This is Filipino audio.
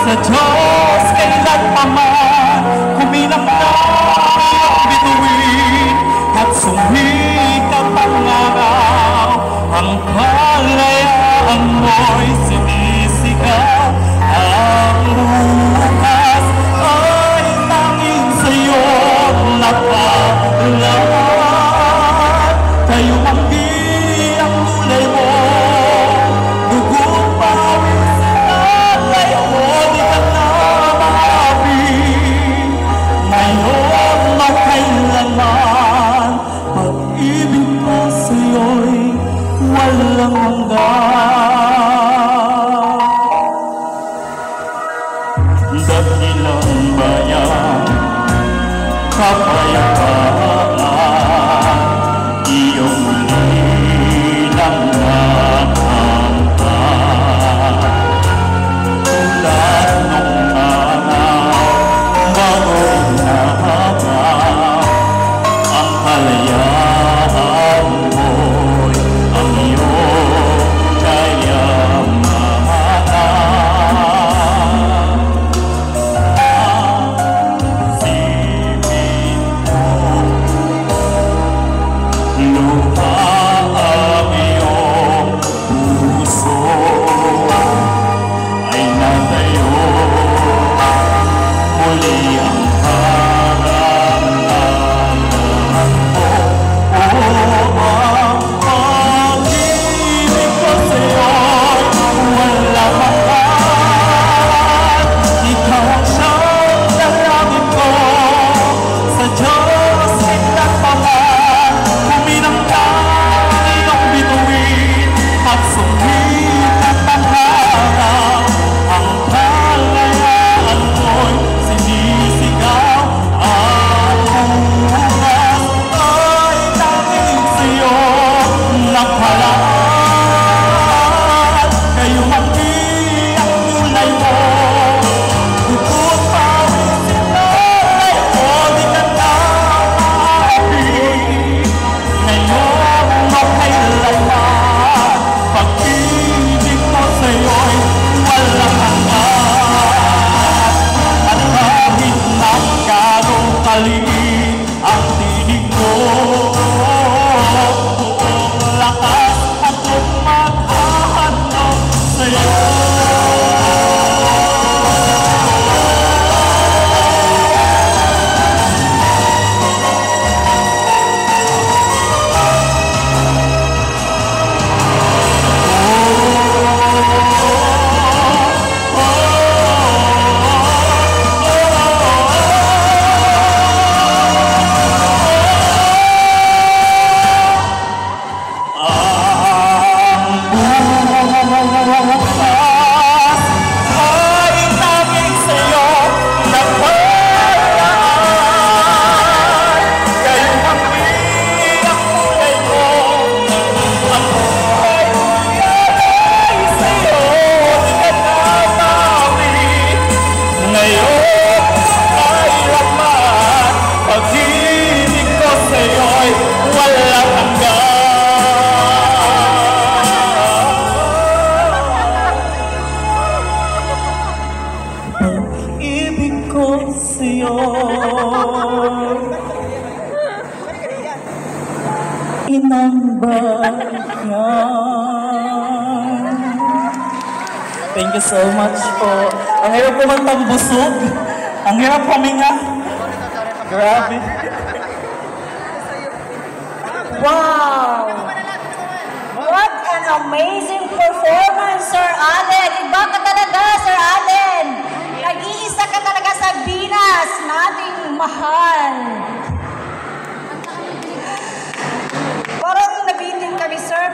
Sa Diyos kailanman kumilang na bituin at sumikap ang araw, ang kalayaan mo'y sinisigaw. Ang bukas ay tanging sa'yo nakalaman. Tayo ang biyang kulay mo, dugo pawis sa tatay mo, di ka na mahabing. Ngayon o kailanman, pag-ibig ko sa'yo'y walang hanggan. Dakilang bayan, kapayapaan, iyong muli ng nakamtan. Tulad nung araw, bago'y nakaw, ang kalayaan mo'y ang iyong kayamanan. Sipin mo, luha ang iyong puso ay natayo, muli ang karangalan mo. Ang pag-ibig ko sa'yo'y walang hanggan. Ikaw ang siyang dalangin ko, sa Diyos kinataman. Kuminang ka iyong bituin at sumikap ang araw, ang kalayaan mo'y sinisigaw. Ang bukas ay tanging sa'yo nakalaan. Kayo ang biyang kulay mo, dugo't pawis sa tatay mo, di ka na mahabing. Ngayon o kailanman, pag-ibig ko sa'yo'y walang hanggan. At kahit na gano'ng kaliit ang tinig mo, buong lakas akong maghahanap sa'yo. Ibig ko sa'yo inang bayan. Thank you so much po. Ang hirap kumantang busog. Ang hirap huminga. Grabe. Wow! What an amazing performance, Sir Allen! Iba ka talaga, Sir Allen! Nag-iisa ka talaga sa binas nating mahal. Parang nabitin kami, Sir.